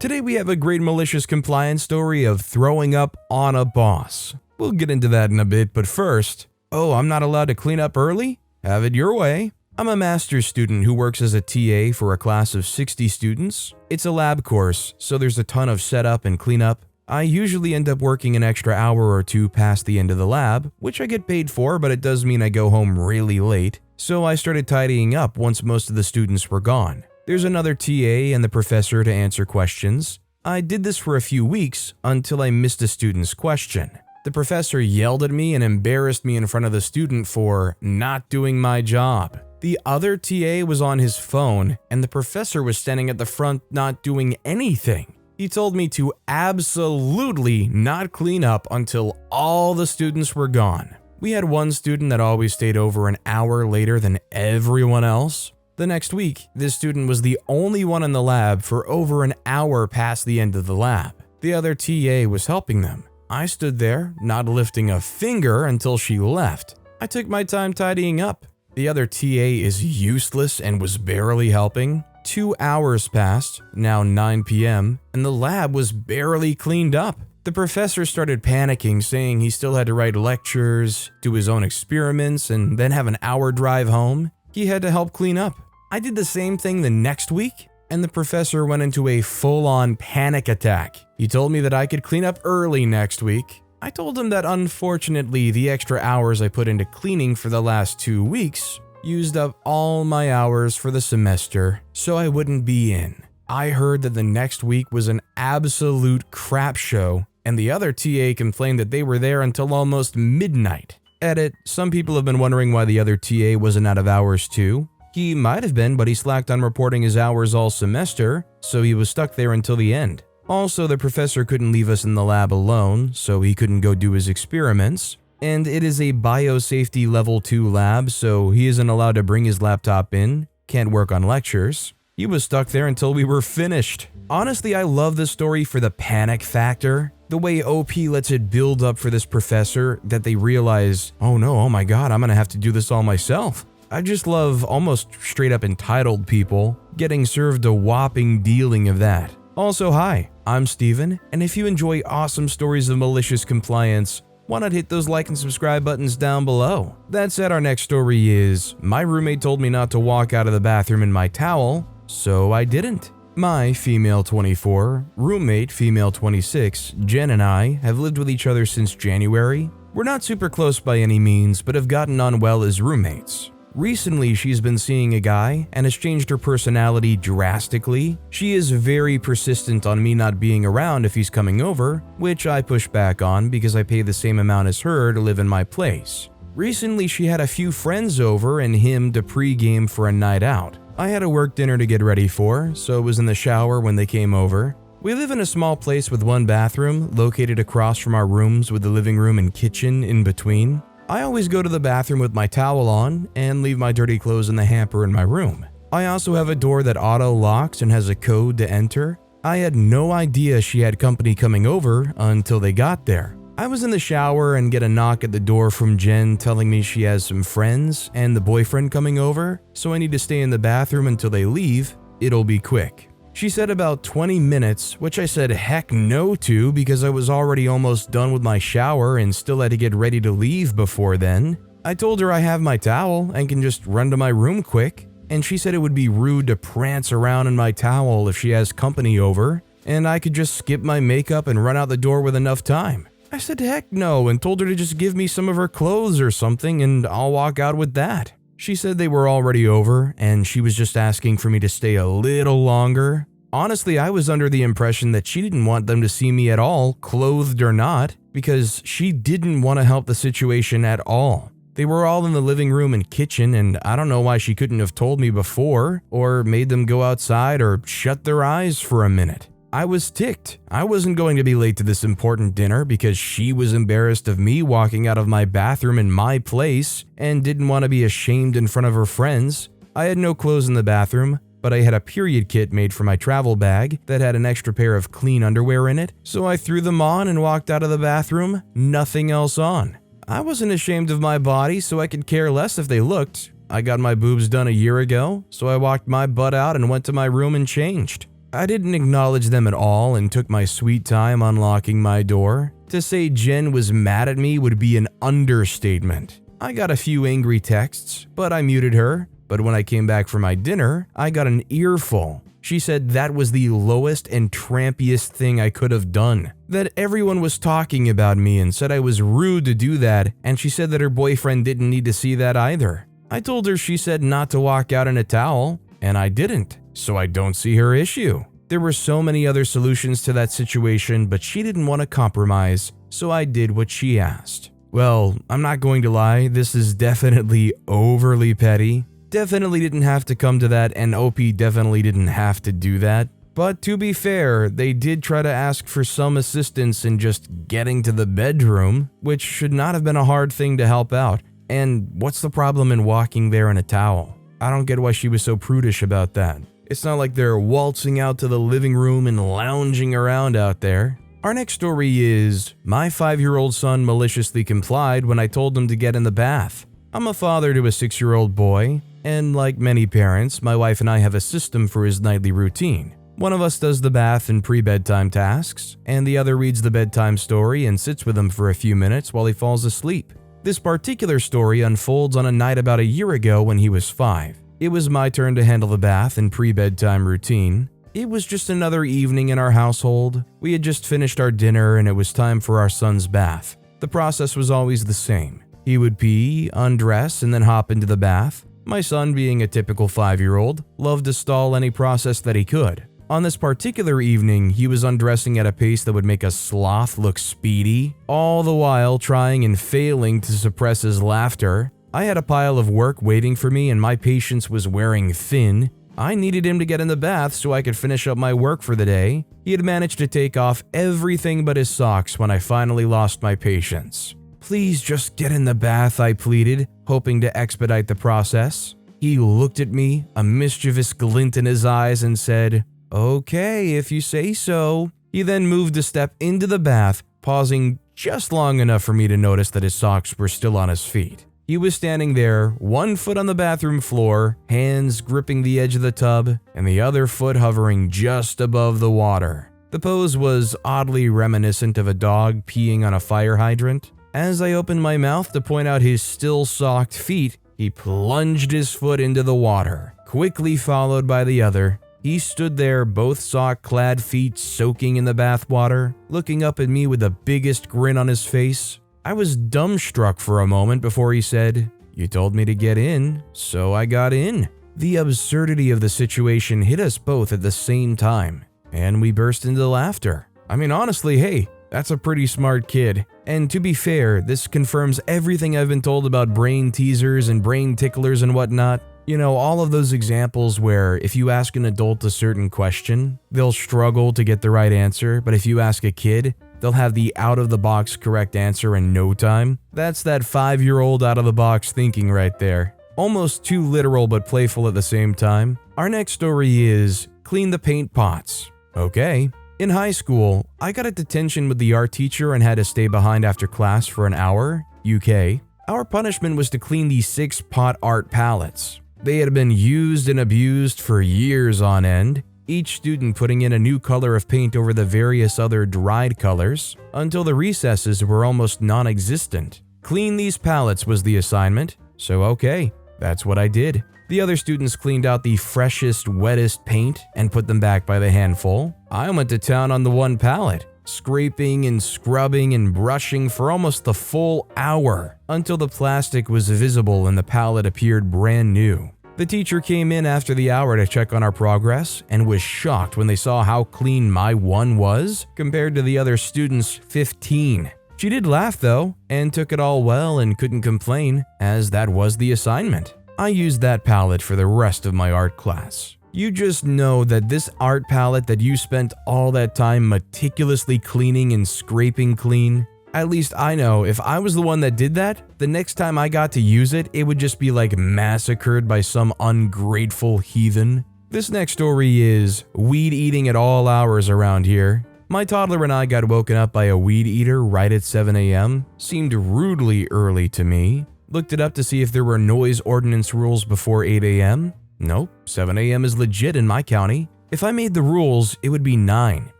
Today we have a great malicious compliance story of throwing up on a boss. We'll get into that in a bit, but first, I'm not allowed to clean up early? Have it your way. I'm a master's student who works as a TA for a class of 60 students. It's a lab course, so there's a ton of setup and cleanup. I usually end up working an extra hour or two past the end of the lab, which I get paid for, but it does mean I go home really late. So I started tidying up once most of the students were gone. There's another TA and the professor to answer questions. I did this for a few weeks until I missed a student's question. The professor yelled at me and embarrassed me in front of the student for not doing my job. The other TA was on his phone, and the professor was standing at the front not doing anything. He told me to absolutely not clean up until all the students were gone. We had one student that always stayed over an hour later than everyone else. The next week, this student was the only one in the lab for over an hour past the end of the lab. The other TA was helping them. I stood there, not lifting a finger until she left. I took my time tidying up. The other TA is useless and was barely helping. 2 hours passed, now 9 p.m., and the lab was barely cleaned up. The professor started panicking, saying he still had to write lectures, do his own experiments, and then have an hour drive home. He had to help clean up. I did the same thing the next week, and the professor went into a full-on panic attack. He told me that I could clean up early next week. I told him that unfortunately the extra hours I put into cleaning for the last 2 weeks used up all my hours for the semester, so I wouldn't be in. I heard that the next week was an absolute crap show, and the other TA complained that they were there until almost midnight. Edit, some people have been wondering why the other TA wasn't out of hours too. He might have been, but he slacked on reporting his hours all semester, so he was stuck there until the end. Also, the professor couldn't leave us in the lab alone, so he couldn't go do his experiments. And it is a biosafety level 2 lab, so he isn't allowed to bring his laptop in, can't work on lectures. He was stuck there until we were finished. Honestly, I love this story for the panic factor. The way OP lets it build up for this professor that they realize, oh no, oh my god, I'm gonna have to do this all myself. I just love almost straight up entitled people getting served a whopping dealing of that. Also, hi, I'm Steven, and if you enjoy awesome stories of malicious compliance, why not hit those like and subscribe buttons down below? That said, our next story is, my roommate told me not to walk out of the bathroom in my towel, so I didn't. My female 24, roommate female 26, Jen and I have lived with each other since January. We're not super close by any means, but have gotten on well as roommates. Recently, she's been seeing a guy and has changed her personality drastically. She is very persistent on me not being around if he's coming over, which I push back on because I pay the same amount as her to live in my place. Recently, she had a few friends over and him to pre-game for a night out. I had a work dinner to get ready for, so I was in the shower when they came over. We live in a small place with one bathroom, located across from our rooms with the living room and kitchen in between. I always go to the bathroom with my towel on and leave my dirty clothes in the hamper in my room. I also have a door that auto-locks and has a code to enter. I had no idea she had company coming over until they got there. I was in the shower and get a knock at the door from Jen telling me she has some friends and the boyfriend coming over, so I need to stay in the bathroom until they leave. It'll be quick. She said about 20 minutes, which I said heck no to because I was already almost done with my shower and still had to get ready to leave before then. I told her I have my towel and can just run to my room quick, and she said it would be rude to prance around in my towel if she has company over, and I could just skip my makeup and run out the door with enough time. I said heck no and told her to just give me some of her clothes or something and I'll walk out with that. She said they were already over and she was just asking for me to stay a little longer. Honestly, I was under the impression that she didn't want them to see me at all, clothed or not, because she didn't want to help the situation at all. They were all in the living room and kitchen, and I don't know why she couldn't have told me before, or made them go outside or shut their eyes for a minute. I was ticked. I wasn't going to be late to this important dinner because she was embarrassed of me walking out of my bathroom in my place and didn't want to be ashamed in front of her friends. I had no clothes in the bathroom, but I had a period kit made for my travel bag that had an extra pair of clean underwear in it, so I threw them on and walked out of the bathroom, nothing else on. I wasn't ashamed of my body, so I could care less if they looked. I got my boobs done a year ago, so I walked my butt out and went to my room and changed. I didn't acknowledge them at all and took my sweet time unlocking my door. To say Jen was mad at me would be an understatement. I got a few angry texts, but I muted her. But when I came back for my dinner, I got an earful. She said that was the lowest and trampiest thing I could have done. That everyone was talking about me and said I was rude to do that, and she said that her boyfriend didn't need to see that either. I told her she said not to walk out in a towel, and I didn't, so I don't see her issue. There were so many other solutions to that situation, but she didn't want to compromise, so I did what she asked. Well, I'm not going to lie, this is definitely overly petty. Definitely didn't have to come to that, and OP definitely didn't have to do that. But to be fair, they did try to ask for some assistance in just getting to the bedroom, which should not have been a hard thing to help out. And what's the problem in walking there in a towel? I don't get why she was so prudish about that. It's not like they're waltzing out to the living room and lounging around out there. Our next story is, my 5-year-old son maliciously complied when I told him to get in the bath. I'm a father to a 6-year-old boy, and like many parents, my wife and I have a system for his nightly routine. One of us does the bath and pre-bedtime tasks, and the other reads the bedtime story and sits with him for a few minutes while he falls asleep. This particular story unfolds on a night about a year ago when he was 5. It was my turn to handle the bath and pre-bedtime routine. It was just another evening in our household. We had just finished our dinner and it was time for our son's bath. The process was always the same. He would pee, undress, and then hop into the bath. My son, being a typical 5-year-old, loved to stall any process that he could. On this particular evening, he was undressing at a pace that would make a sloth look speedy, all the while trying and failing to suppress his laughter. I had a pile of work waiting for me and my patience was wearing thin. I needed him to get in the bath so I could finish up my work for the day. He had managed to take off everything but his socks when I finally lost my patience. "Please just get in the bath," I pleaded, hoping to expedite the process. He looked at me, a mischievous glint in his eyes, and said, "Okay, if you say so." He then moved a step into the bath, pausing just long enough for me to notice that his socks were still on his feet. He was standing there, one foot on the bathroom floor, hands gripping the edge of the tub, and the other foot hovering just above the water. The pose was oddly reminiscent of a dog peeing on a fire hydrant. As I opened my mouth to point out his still socked feet, he plunged his foot into the water, quickly followed by the other. He stood there, both sock-clad feet soaking in the bathwater, looking up at me with the biggest grin on his face. I was dumbstruck for a moment before he said, "You told me to get in, so I got in." The absurdity of the situation hit us both at the same time, and we burst into laughter. I mean, honestly, hey, that's a pretty smart kid. And to be fair, this confirms everything I've been told about brain teasers and brain ticklers and whatnot. You know, all of those examples where if you ask an adult a certain question, they'll struggle to get the right answer, but if you ask a kid, they'll have the out-of-the-box correct answer in no time. That's that 5-year-old out-of-the-box thinking right there. Almost too literal but playful at the same time. Our next story is, clean the paint pots. Okay. In high school, I got a detention with the art teacher and had to stay behind after class for an hour, UK. Our punishment was to clean the 6-pot art palettes. They had been used and abused for years on end, each student putting in a new color of paint over the various other dried colors, until the recesses were almost non-existent. Clean these palettes was the assignment, so okay, that's what I did. The other students cleaned out the freshest, wettest paint and put them back by the handful. I went to town on the one palette, scraping and scrubbing and brushing for almost the full hour until the plastic was visible and the palette appeared brand new. The teacher came in after the hour to check on our progress and was shocked when they saw how clean my one was compared to the other students' 15. She did laugh though and took it all well and couldn't complain, as that was the assignment. I used that palette for the rest of my art class. You just know that this art palette that you spent all that time meticulously cleaning and scraping clean, at least I know if I was the one that did that, the next time I got to use it, it would just be like massacred by some ungrateful heathen. This next story is weed eating at all hours around here. My toddler and I got woken up by a weed eater right at 7 a.m. Seemed rudely early to me. Looked it up to see if there were noise ordinance rules before 8 a.m. Nope, 7 a.m. is legit in my county. If I made the rules, it would be 9,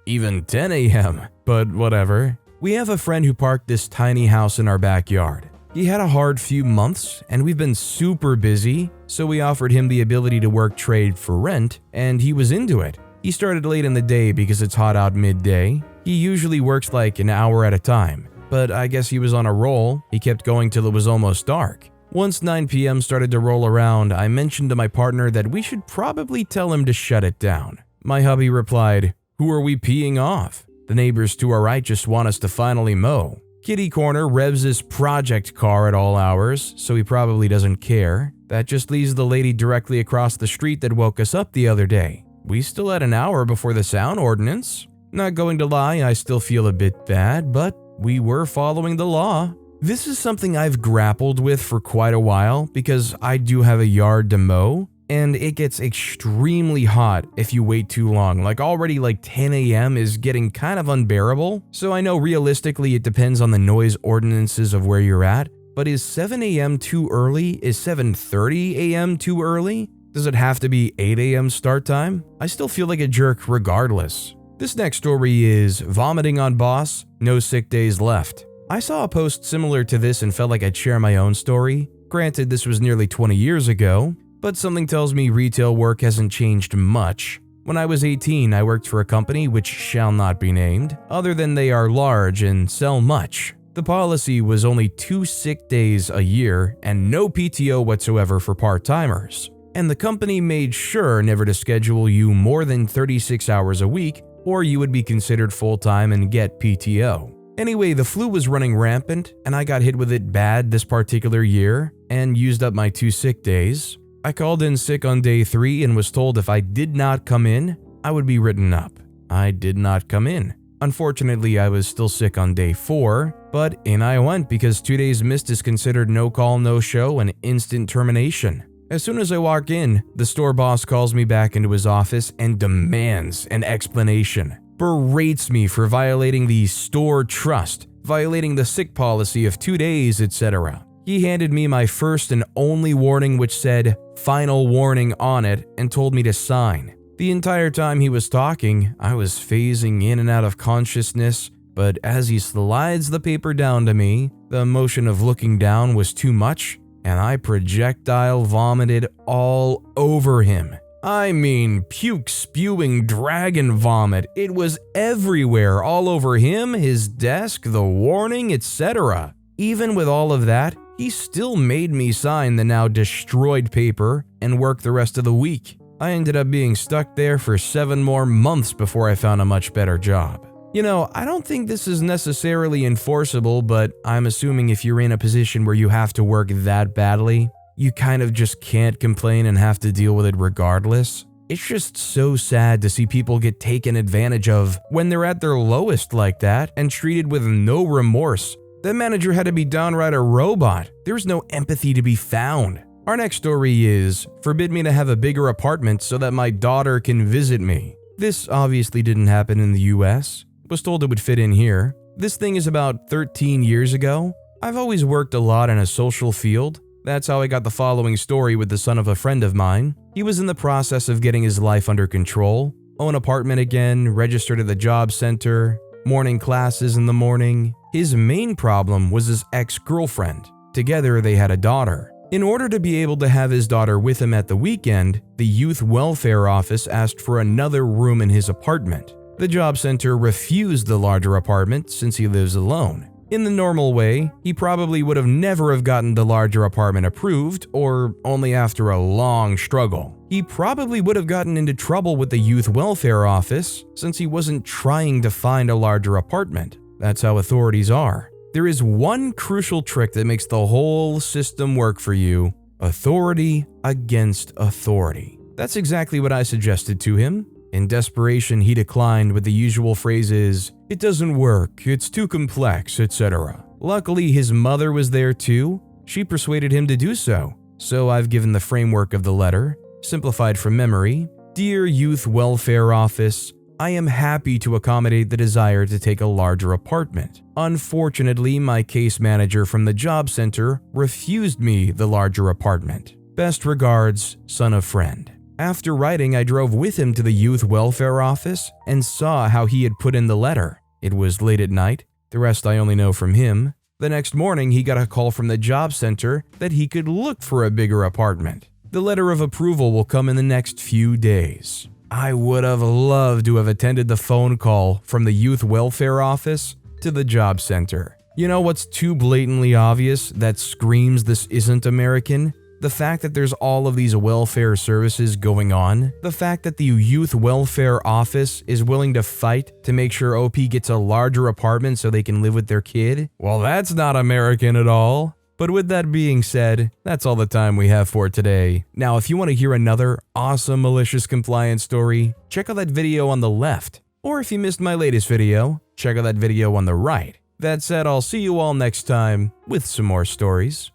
even 10 a.m., but whatever. We have a friend who parked this tiny house in our backyard. He had a hard few months, and we've been super busy, so we offered him the ability to work trade for rent, and he was into it. He started late in the day because it's hot out midday. He usually works like an hour at a time, but I guess he was on a roll. He kept going till it was almost dark. Once 9 p.m. started to roll around, I mentioned to my partner that we should probably tell him to shut it down. My hubby replied, "Who are we peeing off? The neighbors to our right just want us to finally mow." Kitty Corner revs his project car at all hours, so he probably doesn't care. That just leaves the lady directly across the street that woke us up the other day. We still had an hour before the sound ordinance. Not going to lie, I still feel a bit bad, but we were following the law. This is something I've grappled with for quite a while because I do have a yard to mow, and it gets extremely hot if you wait too long. Already 10 a.m. is getting kind of unbearable. So I know realistically it depends on the noise ordinances of where you're at, but is 7 a.m. too early? Is 7:30 a.m. too early? Does it have to be 8 a.m. start time? I still feel like a jerk regardless. This next story is vomiting on boss, no sick days left. I saw a post similar to this and felt like I'd share my own story. Granted, this was nearly 20 years ago, but something tells me retail work hasn't changed much. When I was 18, I worked for a company which shall not be named, other than they are large and sell much. The policy was only 2 sick days a year and no PTO whatsoever for part-timers. And the company made sure never to schedule you more than 36 hours a week, or you would be considered full-time and get PTO. Anyway, the flu was running rampant, and I got hit with it bad this particular year and used up my 2 sick days. I called in sick on day 3 and was told if I did not come in, I would be written up. I did not come in. Unfortunately, I was still sick on day 4, but in I went because 2 days missed is considered no call, no show, and instant termination. As soon as I walk in, the store boss calls me back into his office and demands an explanation. Berates me for violating the store trust, violating the sick policy of 2 days, etc. He handed me my first and only warning which said, "Final warning" on it and told me to sign. The entire time he was talking, I was phasing in and out of consciousness, but as he slides the paper down to me, the motion of looking down was too much, and I projectile vomited all over him. I mean, puke-spewing dragon vomit. It was everywhere, all over him, his desk, the warning, etc. Even with all of that, he still made me sign the now destroyed paper and work the rest of the week. I ended up being stuck there for 7 more months before I found a much better job. I don't think this is necessarily enforceable, but I'm assuming if you're in a position where you have to work that badly, you kind of just can't complain and have to deal with it regardless. It's just so sad to see people get taken advantage of when they're at their lowest like that and treated with no remorse. The manager had to be downright a robot. There's no empathy to be found. Our next story is, forbid me to have a bigger apartment so that my daughter can visit me. This obviously didn't happen in the US. Was told it would fit in here. This thing is about 13 years ago. I've always worked a lot in a social field. That's how I got the following story with the son of a friend of mine. He was in the process of getting his life under control. Own apartment again, registered at the job center, morning classes in the morning. His main problem was his ex-girlfriend. Together they had a daughter. In order to be able to have his daughter with him at the weekend, the youth welfare office asked for another room in his apartment. The job center refused the larger apartment since he lives alone. In the normal way, he probably would have never have gotten the larger apartment approved, or only after a long struggle. He probably would have gotten into trouble with the youth welfare office since he wasn't trying to find a larger apartment. That's how authorities are. There is one crucial trick that makes the whole system work for you: authority against authority. That's exactly what I suggested to him. In desperation, he declined with the usual phrases, "It doesn't work, it's too complex," etc. Luckily, his mother was there too. She persuaded him to do so. So I've given the framework of the letter, simplified from memory. Dear Youth Welfare Office, I am happy to accommodate the desire to take a larger apartment. Unfortunately, my case manager from the job center refused me the larger apartment. Best regards, son of friend. After writing, I drove with him to the youth welfare office and saw how he had put in the letter. It was late at night. The rest I only know from him. The next morning, he got a call from the job center that he could look for a bigger apartment. The letter of approval will come in the next few days. I would have loved to have attended the phone call from the youth welfare office to the job center. You know what's too blatantly obvious that screams this isn't American? The fact that there's all of these welfare services going on, the fact that the youth welfare office is willing to fight to make sure OP gets a larger apartment so they can live with their kid, well, that's not American at all. But with that being said, that's all the time we have for today. Now, if you want to hear another awesome malicious compliance story, check out that video on the left. Or if you missed my latest video, check out that video on the right. That said, I'll see you all next time with some more stories.